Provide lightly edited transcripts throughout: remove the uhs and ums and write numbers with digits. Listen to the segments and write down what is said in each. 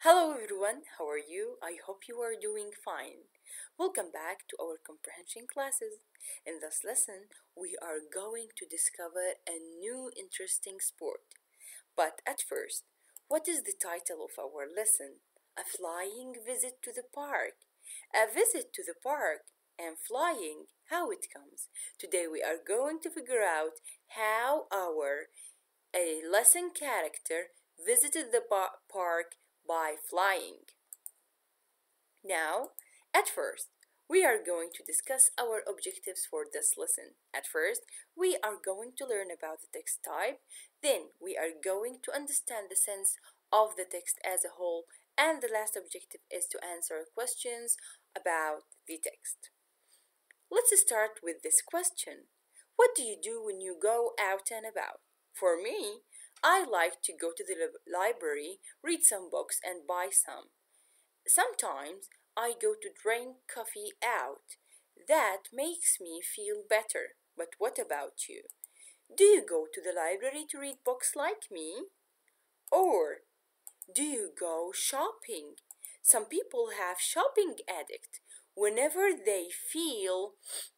Hello everyone, how are you? I hope you are doing fine. Welcome back to our comprehension classes. In this lesson, we are going to discover a new interesting sport. But at first, what is the title of our lesson? A flying visit to the park. A visit to the park and flying, how it comes. Today we are going to figure out how our a lesson character visited the park by flying. Now, at first, we are going to discuss our objectives for this lesson. At first, we are going to learn about the text type, then we are going to understand the sense of the text as a whole, and the last objective is to answer questions about the text. Let's start with this question. What do you do when you go out and about? For me, I like to go to the library, read some books, and buy some. Sometimes I go to drink coffee out. That makes me feel better. But what about you? Do you go to the library to read books like me? Or do you go shopping? Some people have shopping addict. Whenever they feel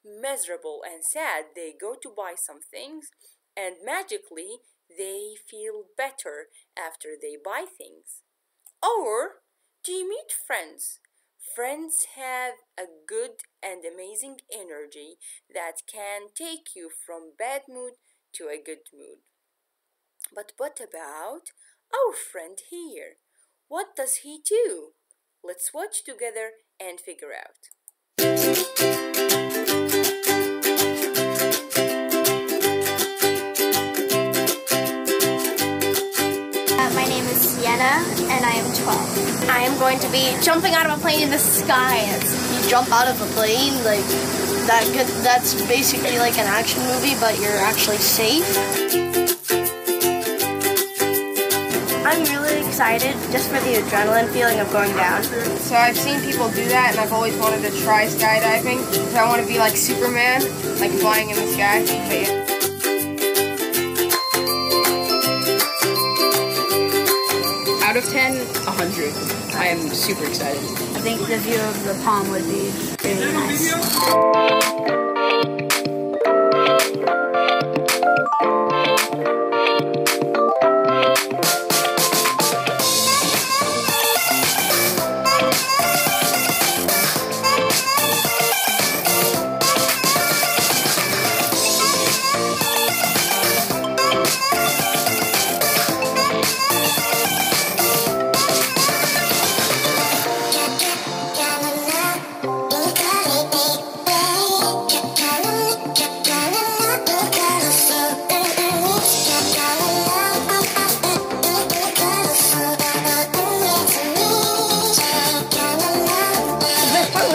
miserable and sad, they go to buy some things and magically they feel better after they buy things. Or do you meet friends? Friends have a good and amazing energy that can take you from bad mood to a good mood. But what about our friend here? What does he do? Let's watch together and figure out. My name is Sienna, and I am 12. I am going to be jumping out of a plane in the sky. You jump out of a plane, like that's basically like an action movie, but you're actually safe. I'm really excited just for the adrenaline feeling of going down. So I've seen people do that, and I've always wanted to try skydiving. So I want to be like Superman, like flying in the sky. But yeah. Out of 10, 100. I am super excited. I think the view of the palm would be really nice.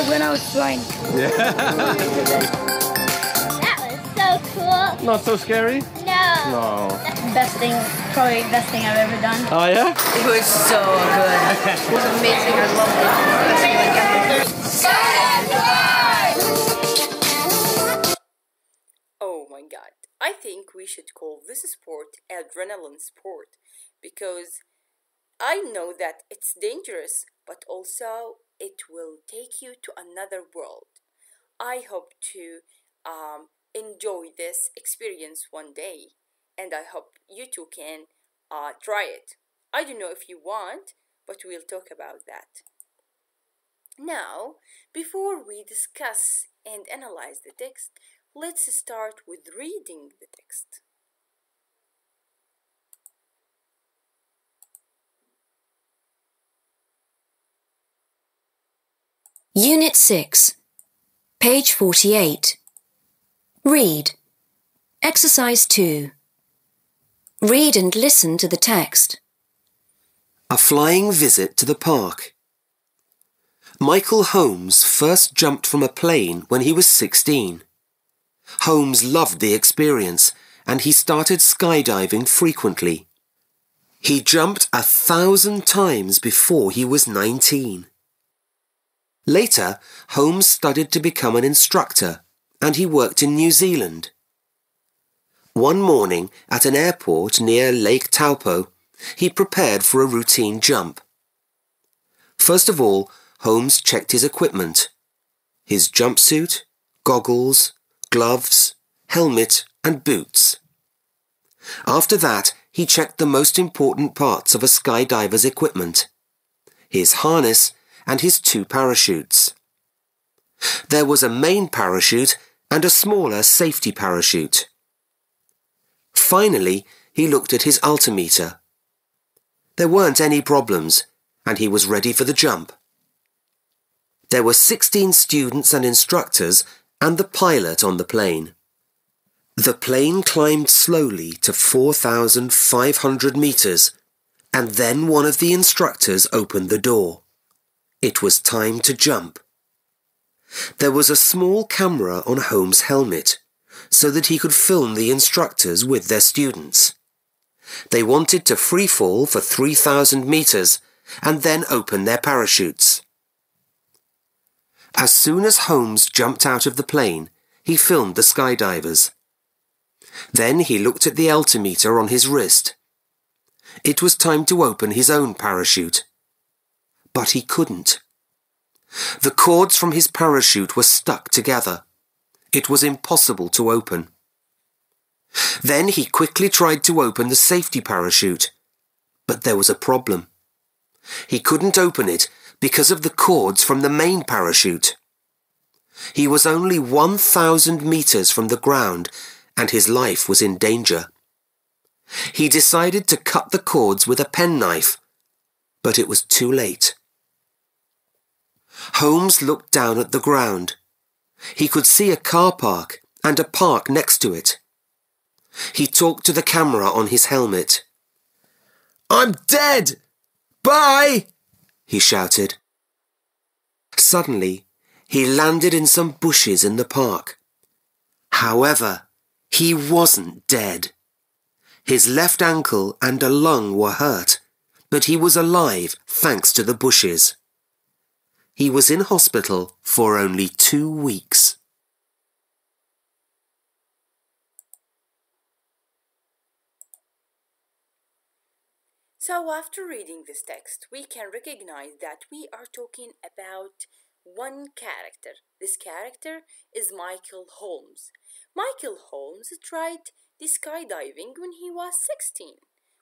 When I was flying. Yeah. That was so cool. Not so scary? No. No. Probably best thing I've ever done. Oh yeah? It was so good. It was amazing. I loved it. Oh my god. I think we should call this sport adrenaline sport because I know that it's dangerous, but also it will take you to another world. I hope to enjoy this experience one day, and I hope you too can try it. I don't know if you want, but we'll talk about that. Now, before we discuss and analyze the text, let's start with reading the text. Unit 6, page 48. Read. Exercise 2. Read and listen to the text. A flying visit to the park. Michael Holmes first jumped from a plane when he was 16. Holmes loved the experience and he started skydiving frequently. He jumped 1,000 times before he was 19. Later, Holmes studied to become an instructor, and he worked in New Zealand. One morning, at an airport near Lake Taupo, he prepared for a routine jump. First of all, Holmes checked his equipment. His jumpsuit, goggles, gloves, helmet and boots. After that, he checked the most important parts of a skydiver's equipment: his harness and his 2 parachutes. There was a main parachute and a smaller safety parachute. Finally, he looked at his altimeter. There weren't any problems, and he was ready for the jump. There were 16 students and instructors and the pilot on the plane. The plane climbed slowly to 4,500 meters, and then one of the instructors opened the door. It was time to jump. There was a small camera on Holmes' helmet, so that he could film the instructors with their students. They wanted to free fall for 3,000 meters and then open their parachutes. As soon as Holmes jumped out of the plane, he filmed the skydivers. Then he looked at the altimeter on his wrist. It was time to open his own parachute. But he couldn't. The cords from his parachute were stuck together. It was impossible to open. Then he quickly tried to open the safety parachute, but there was a problem. He couldn't open it because of the cords from the main parachute. He was only 1,000 meters from the ground, and his life was in danger. He decided to cut the cords with a penknife, but it was too late. Holmes looked down at the ground. He could see a car park and a park next to it. He talked to the camera on his helmet. "I'm dead! Bye!" he shouted. Suddenly, he landed in some bushes in the park. However, he wasn't dead. His left ankle and a lung were hurt, but he was alive thanks to the bushes. He was in hospital for only 2 weeks. So after reading this text, we can recognize that we are talking about one character. This character is Michael Holmes. Michael Holmes tried the skydiving when he was 16,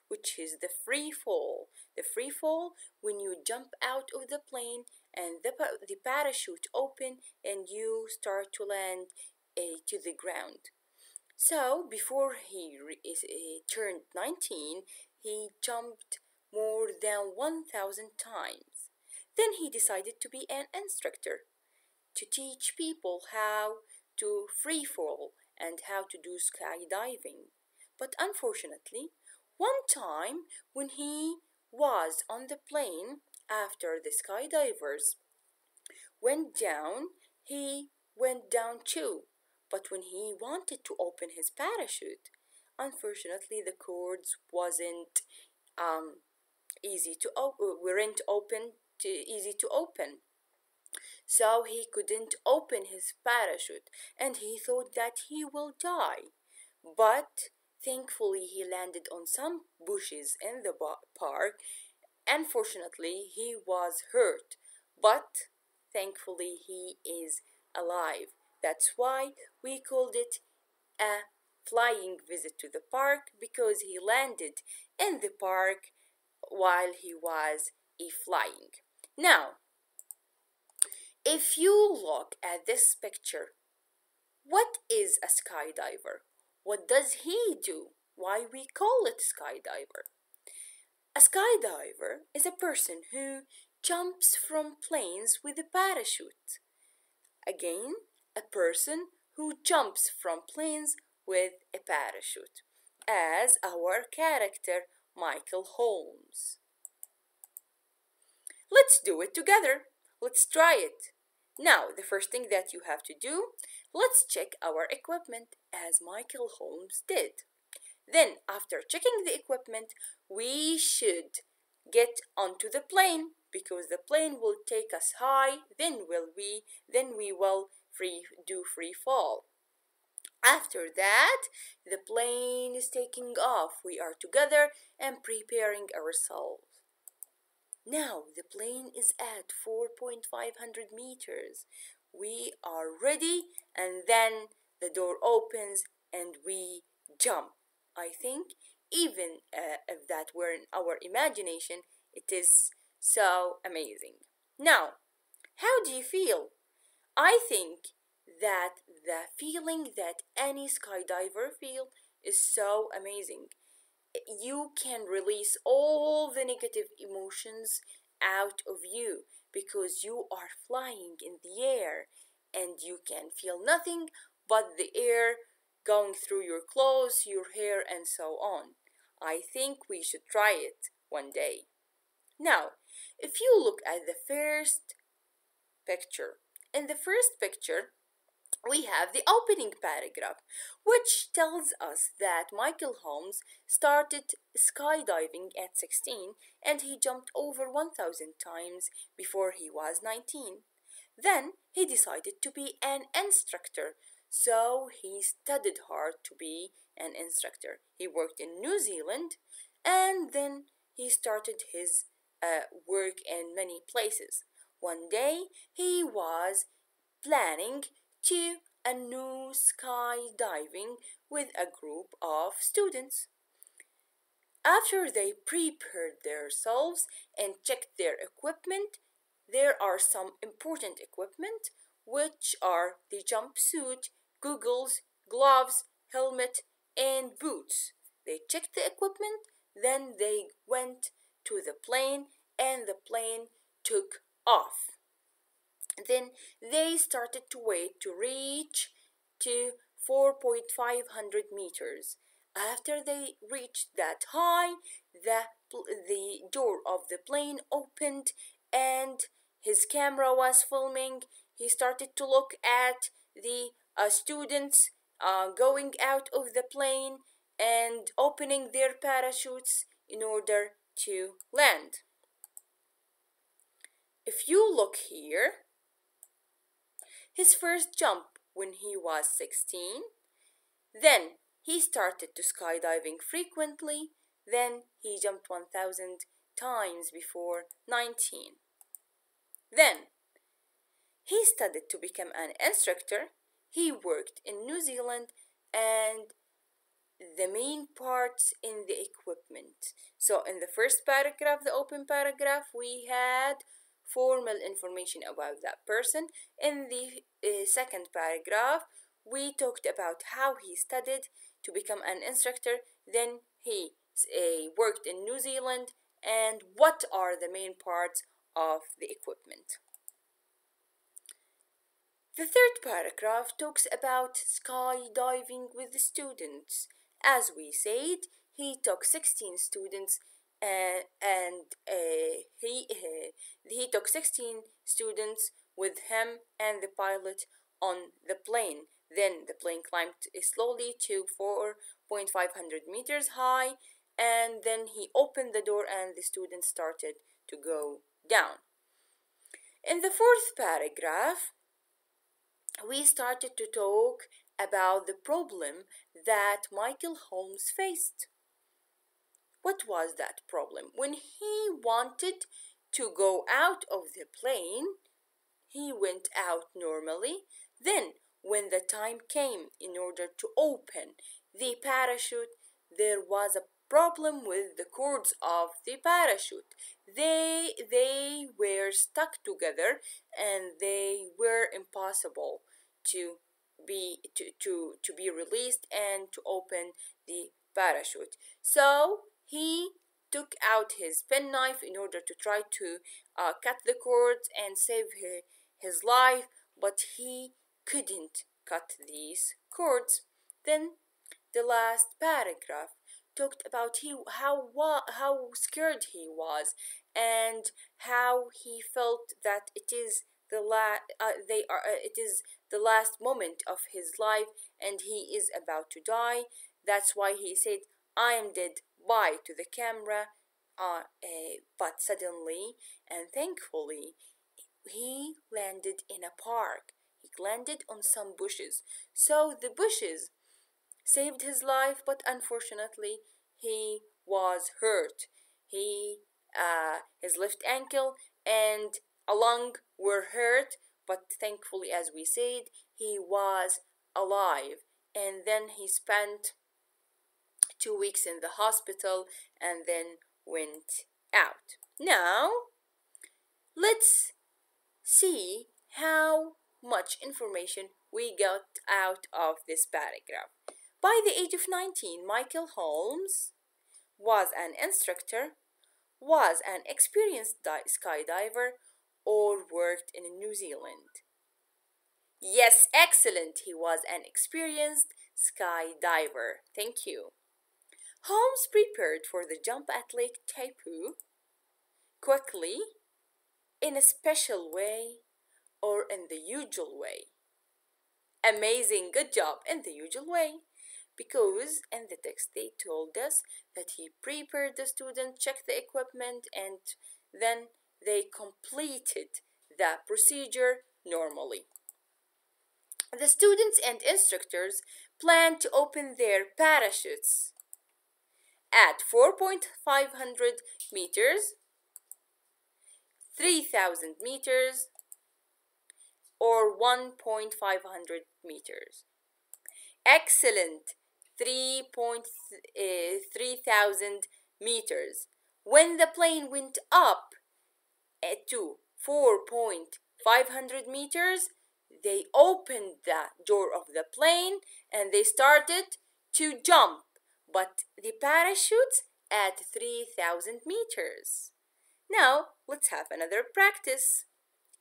which is the free fall. The free fall when you jump out of the plane and the parachute open and you start to land to the ground. So before he turned 19, he jumped more than 1,000 times. Then he decided to be an instructor to teach people how to free fall and how to do skydiving. But unfortunately, one time when he was on the plane after the skydivers went down, he went down too. But when he wanted to open his parachute, unfortunately the cords weren't easy to open. So he couldn't open his parachute and he thought that he will die. But thankfully he landed on some bushes in the park. Unfortunately he was hurt, but thankfully he is alive. That's why we called it a flying visit to the park, because he landed in the park while he was flying. Now, if you look at this picture, what is a skydiver? What does he do? Why we call it skydiver? A skydiver is a person who jumps from planes with a parachute. Again, a person who jumps from planes with a parachute, as our character Michael Holmes. Let's do it together. Let's try it. Now, the first thing that you have to do, let's check our equipment as Michael Holmes did. Then, after checking the equipment, we should get onto the plane, because the plane will take us high, then we will do free fall. After that, the plane is taking off. We are together and preparing ourselves. Now the plane is at 4,500 meters. We are ready, and then the door opens and we jump. I think even if that were in our imagination, it is so amazing. Now, how do you feel? I think that the feeling that any skydiver feel is so amazing. You can release all the negative emotions out of you because you are flying in the air and you can feel nothing but the air going through your clothes, your hair, and so on. I think we should try it one day. Now, if you look at the first picture, in the first picture, we have the opening paragraph, which tells us that Michael Holmes started skydiving at 16 and he jumped over 1,000 times before he was 19. Then he decided to be an instructor, so he studied hard to be an instructor. He worked in New Zealand and then he started his work in many places. One day he was planning to a new skydiving with a group of students. After they prepared themselves and checked their equipment, there are some important equipment, which are the jumpsuit, goggles, gloves, helmet, and boots. They checked the equipment, then they went to the plane and the plane took off. Then they started to wait to reach to 4,500 meters. After they reached that high, the door of the plane opened and his camera was filming. He started to look at the students going out of the plane and opening their parachutes in order to land. If you look here, his first jump when he was 16, then he started to skydiving frequently, then he jumped 1,000 times before 19. Then he studied to become an instructor. He worked in New Zealand and the main parts in the equipment. So in the first paragraph, the open paragraph, we had formal information about that person. In the second paragraph, we talked about how he studied to become an instructor, then he worked in New Zealand, and what are the main parts of the equipment. The third paragraph talks about skydiving with the students. As we said, he took 16 students and he took 16 students with him and the pilot on the plane. Then the plane climbed slowly to 4,500 meters high, and then he opened the door and the students started to go down. In the fourth paragraph, we started to talk about the problem that Michael Holmes faced. What was that problem? When he wanted to go out of the plane, he went out normally. Then, when the time came in order to open the parachute, there was a problem with the cords of the parachute. They were stuck together and they were impossible to be released and to open the parachute. So he took out his penknife in order to try to cut the cords and save his life, but he couldn't cut these cords. Then the last paragraph talked about how scared he was and how he felt that it is the last moment of his life and he is about to die. That's why he said, "I am dead, bye" to the camera. But suddenly and thankfully, he landed in a park. He landed on some bushes. So the bushes saved his life, but unfortunately, he was hurt. He his left ankle, and a lung were hurt, but thankfully, as we said, he was alive. And then he spent 2 weeks in the hospital and then went out. Now, let's see how much information we got out of this paragraph. By the age of 19, Michael Holmes was an instructor, was an experienced skydiver, or worked in New Zealand. Yes, excellent. He was an experienced skydiver. Thank you. Holmes prepared for the jump at Lake Taipu quickly, in a special way, or in the usual way. Amazing, good job, in the usual way. Because in the text they told us that he prepared the student, checked the equipment, and then they completed the procedure normally. The students and instructors planned to open their parachutes at 4,500 meters, 3,000 meters, or 1,500 meters. Excellent. 3,000 meters. When the plane went up to 4,500 meters, they opened the door of the plane and they started to jump, but the parachutes at 3,000 meters. Now, let's have another practice.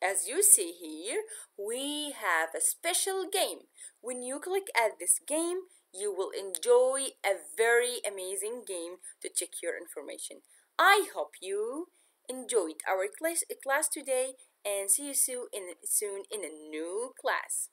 As you see here, we have a special game. When you click at this game, you will enjoy a very amazing game to check your information. I hope you enjoyed our class today and see you soon in a new class.